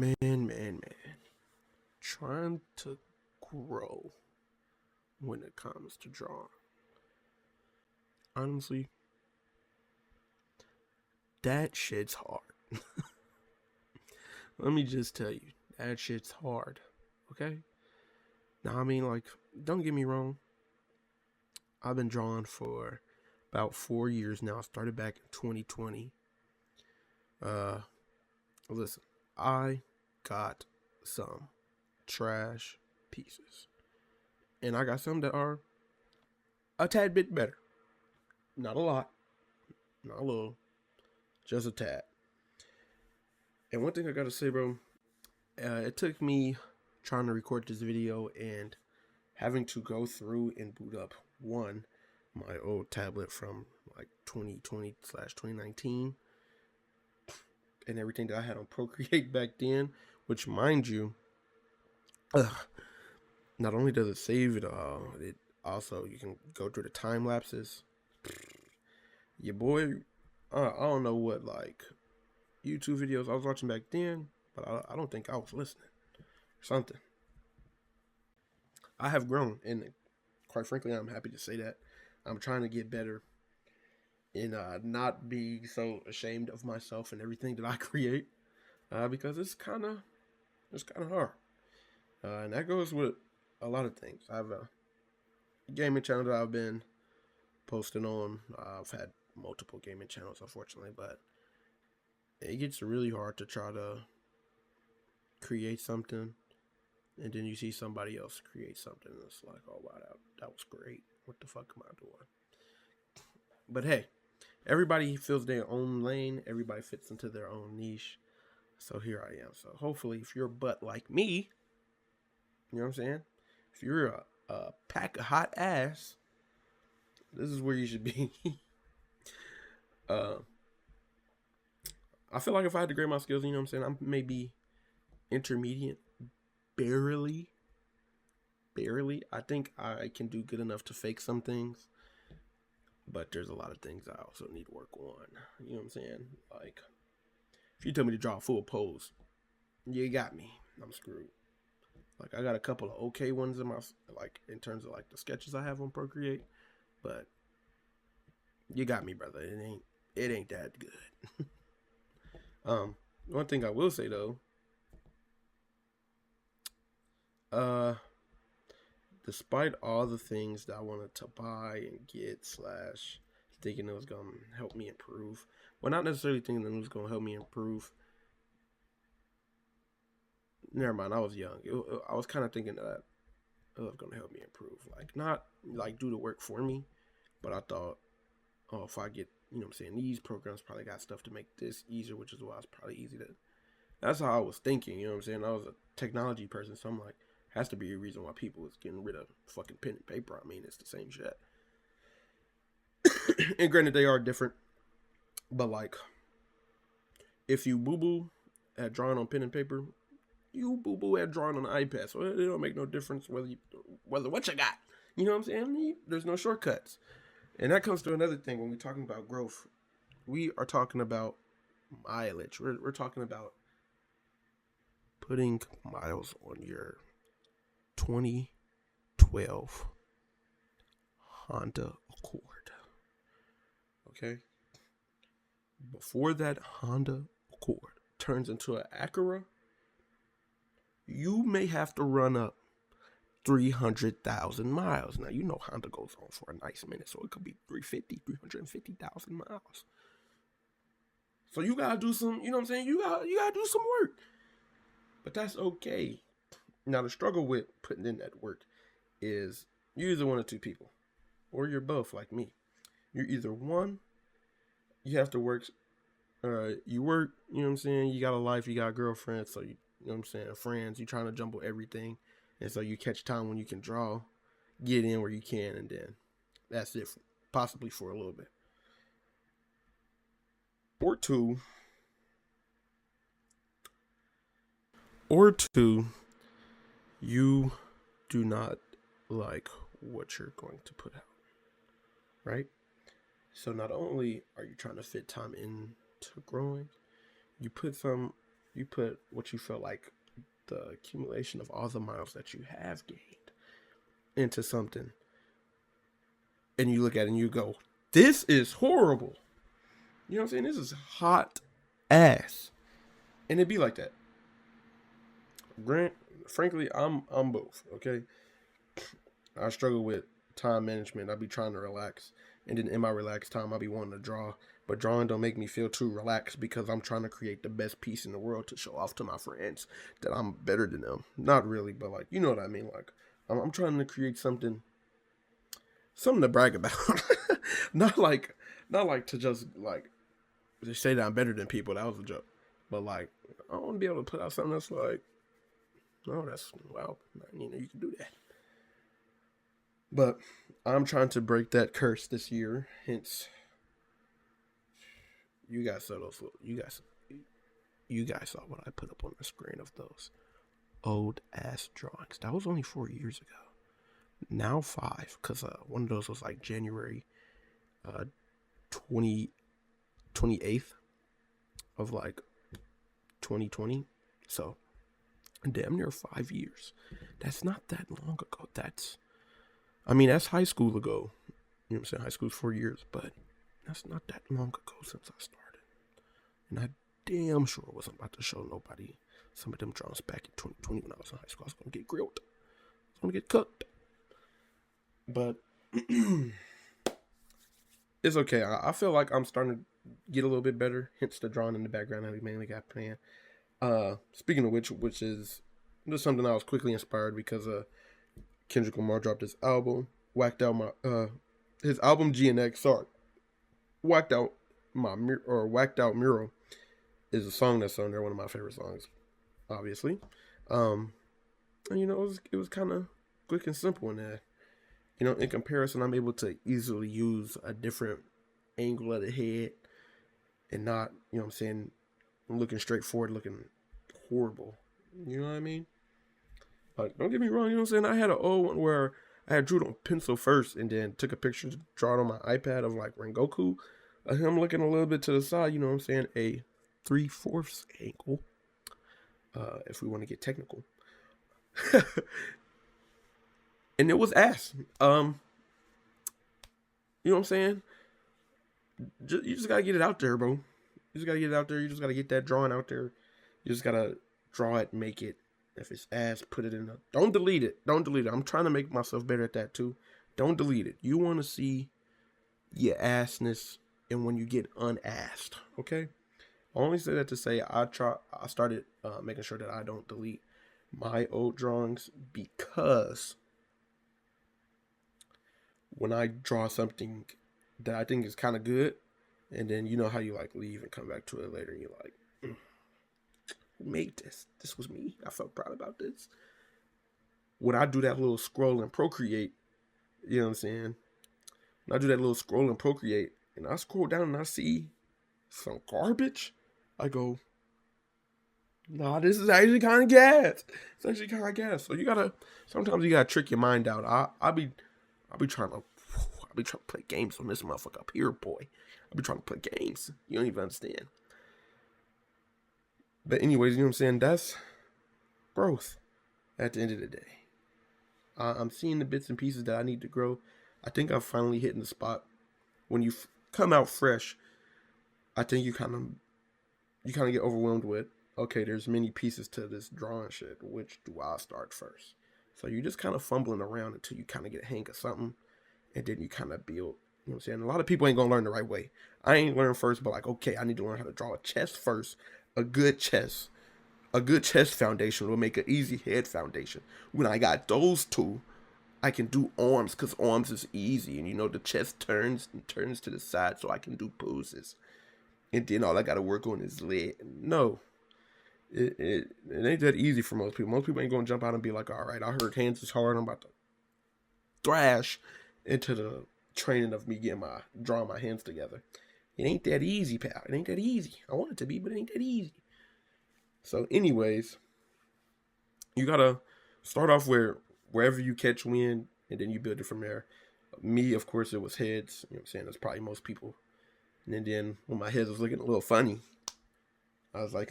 Man. Trying to grow when it comes to drawing. Honestly, that shit's hard. Let me just tell you, that shit's hard. Okay? Now, I mean, like, don't get me wrong. I've been drawing for about 4 years now. I started back in 2020. Uh, Listen, I got some trash pieces. And I got some that are a tad bit better. Not a lot, not a little, just a tad. And one thing I gotta say, bro, it took me trying to record this video and having to go through and boot up my old tablet from like 2020 slash 2019 and everything that I had on Procreate back then, which, mind you, ugh, not only does it save it all, it also, you can go through the time lapses. Your boy, I don't know what like YouTube videos I was watching back then, but I don't think I was listening or something. I have grown, and quite frankly, I'm happy to say that. I'm trying to get better and not be so ashamed of myself and everything that I create, because it's kind of hard, and that goes with a lot of things. I have a gaming channel that I've been posting on. I've had multiple gaming channels, unfortunately, but it gets really hard to try to create something, and then you see somebody else create something, and it's like, oh wow, that was great. What the fuck am I doing? But hey, everybody fills their own lane. Everybody fits into their own niche. So here I am. So hopefully, if you're a butt like me, you know what I'm saying? If you're a pack of hot ass, this is where you should be. uh, I feel like if I had to grade my skills, you know what I'm saying, I'm maybe intermediate, barely. I think I can do good enough to fake some things, but there's a lot of things I also need to work on. You know what I'm saying? Like, if you tell me to draw a full pose, you got me. I'm screwed. Like, I got a couple of okay ones in my, like, in terms of like the sketches I have on Procreate, but you got me, brother. It ain't that good. One thing I will say though, despite all the things that I wanted to buy and get slash thinking it was gonna help me improve, well, not necessarily thinking it was gonna help me improve. Never mind, I was young. I was kind of thinking that it was gonna help me improve, like not like do the work for me, but I thought, oh, if I get, you know what I'm saying, these programs probably got stuff to make this easier, which is why it's probably easy to. That's how I was thinking, you know what I'm saying? I was a technology person, so I'm like, has to be a reason why people is getting rid of fucking pen and paper. I mean, it's the same shit. And granted, they are different, but like, if you boo boo at drawing on pen and paper, you boo boo at drawing on the iPad. So it don't make no difference whether what you got. You know what I'm saying? There's no shortcuts. And that comes to another thing when we're talking about growth. We are talking about mileage. We're talking about putting miles on your 2012 Honda Accord. Okay? Before that Honda Accord turns into an Acura, you may have to run up 300,000 miles. Now, you know Honda goes on for a nice minute, so it could be 350,000 miles. So you gotta do some, you know what I'm saying? You gotta do some work. But that's okay. Now, the struggle with putting in that work is you're either one or two people, or you're both like me. You're either one, you have to work, you work, you know what I'm saying? You got a life, you got a girlfriend, so you know what I'm saying, friends, you trying to jumble everything. And so you catch time when you can draw, get in where you can, and then that's it, possibly for a little bit. Or two, you do not like what you're going to put out, right? So not only are you trying to fit time into growing, you put some You put what you feel like the accumulation of all the miles that you have gained into something, and you look at it and you go, this is horrible. You know what I'm saying? This is hot ass. And it'd be like that. Grant, frankly, I'm both, okay? I struggle with time management. I be trying to relax. And then in my relaxed time, I be wanting to draw. But drawing don't make me feel too relaxed because I'm trying to create the best piece in the world to show off to my friends that I'm better than them. Not really, but like, you know what I mean? Like, I'm trying to create something to brag about. not like to just like to say that I'm better than people. That was a joke. But like, I want to be able to put out something that's like, oh, that's, well, you know, you can do that. But I'm trying to break that curse this year. Hence, you guys saw those. You guys saw what I put up on the screen of those old ass drawings. That was only 4 years ago. Now 5, because one of those was like January 28th of like 2020. So damn near 5 years. That's not that long ago. That's high school ago. You know what I'm saying? High school's 4 years, but that's not that long ago since I started. And I damn sure wasn't about to show nobody some of them drawings back in 2020 when I was in high school. I was going to get grilled. I was going to get cooked. But it's okay. I feel like I'm starting to get a little bit better. Hence the drawing in the background that we mainly got playing. Speaking of which is just something I was quickly inspired because Kendrick Lamar dropped his album, his album GNX. Sorry, Whacked Out Mural is a song that's on there. One of my favorite songs, obviously. And you know, it was kind of quick and simple in there. You know, in comparison, I'm able to easily use a different angle of the head and not, you know what I'm saying, looking straight forward, looking horrible. You know what I mean? Like, don't get me wrong, you know what I'm saying? I had an old one where I had drew it on pencil first and then took a picture to draw it on my iPad of like Rengoku. Him looking a little bit to the side, you know what I'm saying? A 3/4 angle, if we want to get technical. And it was ass. You know what I'm saying? You just gotta get it out there, bro. You just gotta get it out there. You just gotta get that drawing out there. You just gotta draw it, make it. If it's ass, put it in. Don't delete it. Don't delete it. I'm trying to make myself better at that too. Don't delete it. You want to see your assness and when you get unasked. Okay. I only say that to say I started making sure that I don't delete my old drawings because when I draw something that I think is kind of good, and then you know how you like leave and come back to it later, and you're like, who made this? This was me. I felt proud about this. When I do that little scroll and Procreate, you know what I'm saying? When I do that little scroll and Procreate, and I scroll down and I see some garbage, I go, nah, this is actually kind of gas. It's actually kind of gas. So sometimes you gotta trick your mind out. I'll be trying to play games on this motherfucker up here, boy. I'll be trying to play games. You don't even understand. But anyways, you know what I'm saying? That's growth at the end of the day. I'm seeing the bits and pieces that I need to grow. I think I'm finally hitting the spot. When you come out fresh, I think you kind of get overwhelmed with, okay, there's many pieces to this drawing shit. Which do I start first? So you just kind of fumbling around until you kind of get a hang of something, and then you kind of build. You know what I'm saying? A lot of people ain't gonna learn the right way. I ain't learn first, but like, okay, I need to learn how to draw a chest first. A good chest foundation will make an easy head foundation. When I got those two, I can do arms because arms is easy, and you know the chest turns to the side, so I can do poses. And then all I gotta work on is leg. No, it ain't that easy for most people. Most people ain't gonna jump out and be like, all right, I heard hands is hard. I'm about to thrash into the training of me drawing my hands together. It ain't that easy, pal. It ain't that easy. I want it to be, but it ain't that easy. So anyways, you gotta start off wherever you catch wind, and then you build it from there. Me, of course, it was heads. You know what I'm saying? That's probably most people. And then when my head was looking a little funny, I was like,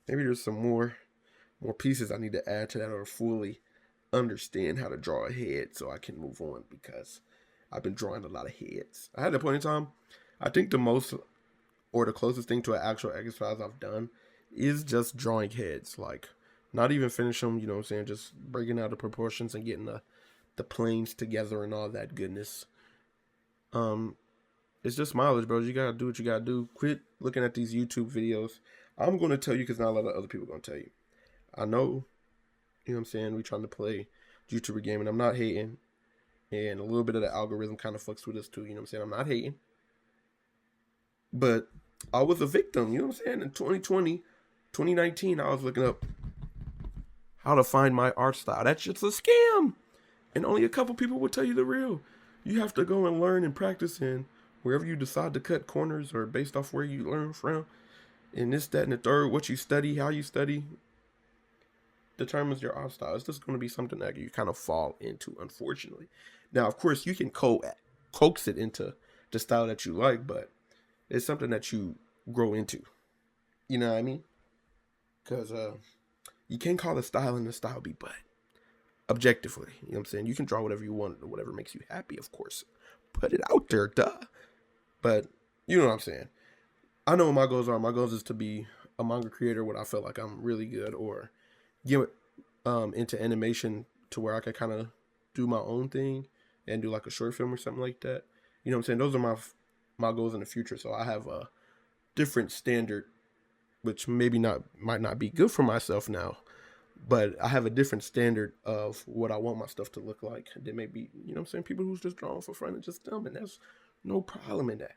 Maybe there's some more pieces I need to add to that, or fully understand how to draw a head so I can move on, because I've been drawing a lot of heads. I had a point in time, I think the most, or the closest thing to an actual exercise I've done is just drawing heads. Like, not even finish them, you know what I'm saying? Just breaking out the proportions and getting the planes together and all that goodness. It's just mileage, bro. You gotta do what you gotta do. Quit looking at these YouTube videos. I'm gonna tell you because not a lot of other people are gonna tell you. I know, you know what I'm saying? We trying to play YouTuber game, and I'm not hating. And a little bit of the algorithm kind of fucks with us too. You know what I'm saying? I'm not hating. But I was a victim, you know what I'm saying? In 2020, 2019, I was looking up how to find my art style. That's just a scam. And only a couple people will tell you the real. You have to go and learn and practice in wherever you decide to cut corners, or based off where you learn from. And this, that, and the third, what you study, how you study, determines your art style. It's just going to be something that you kind of fall into, unfortunately. Now, of course, you can coax it into the style that you like, but it's something that you grow into. You know what I mean? Because you can't call a style and the style be but. Objectively, you know what I'm saying? You can draw whatever you want, or whatever makes you happy, of course. Put it out there, duh. But you know what I'm saying? I know what my goals are. My goals is to be a manga creator when I feel like I'm really good, or get into animation to where I can kind of do my own thing and do like a short film or something like that. You know what I'm saying? Those are my goals in the future. So I have a different standard, which maybe might not be good for myself now, but I have a different standard of what I want my stuff to look like than maybe, you know what I'm saying, people who's just drawing for fun and just dumb, and there's no problem in that.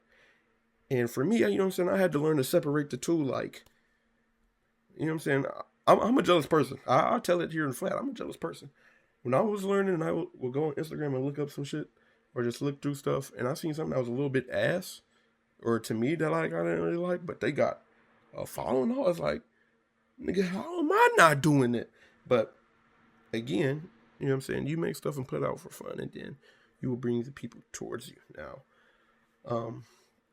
And for me, you know what I'm saying, I had to learn to separate the two. Like, you know what I'm saying, I'm a jealous person. I'll tell it here in flat. I'm a jealous person. When I was learning, and I would go on Instagram and look up some shit, or just look through stuff, and I seen something that was a little bit ass, or to me that like I didn't really like, but they got a following. I was like, nigga, how am I not doing it? But again, you know what I'm saying, you make stuff and put it out for fun, and then you will bring the people towards you. Now, you know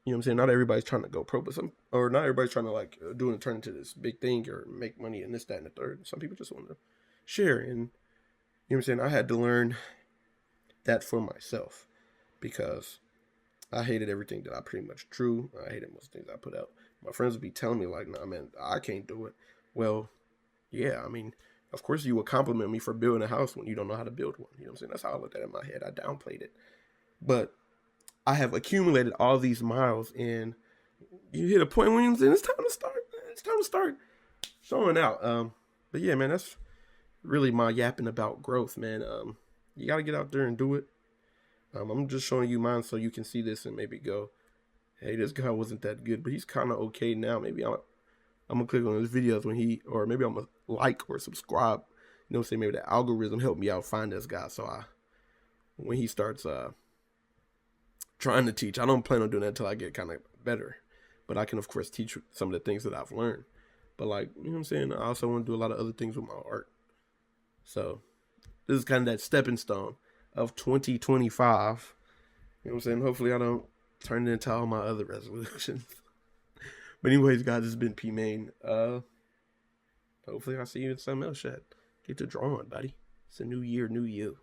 what I'm saying, not everybody's trying to go pro, but not everybody's trying to like do and turn into this big thing or make money and this, that, and the third. Some people just want to share, and you know what I'm saying, I had to learn that for myself, because I hated everything that I pretty much drew. I hated most things I put out. My friends would be telling me like, nah, man, I can't do it. Well, yeah, I mean, of course you would compliment me for building a house when you don't know how to build one. You know what I'm saying? That's how I looked at it in my head. I downplayed it. But I have accumulated all these miles, and you hit a point when you're saying, it's time to start. It's time to start showing out. But yeah, man, that's really my yapping about growth, man. You got to get out there and do it. I'm just showing you mine so you can see this and maybe go, hey, this guy wasn't that good, but he's kind of okay now. Maybe I'm going to click on his videos or maybe I'm going to like or subscribe. You know what I'm saying? Maybe the algorithm helped me out find this guy. So when he starts trying to teach, I don't plan on doing that until I get kind of better. But I can, of course, teach some of the things that I've learned. But like, you know what I'm saying? I also want to do a lot of other things with my art. So this is kind of that stepping stone of 2025. You know what I'm saying? Hopefully I don't turn it into all my other resolutions. But anyways, guys, this has been P Main. Hopefully I'll see you in something else, chat. Get to drawing, buddy. It's a new year, new you.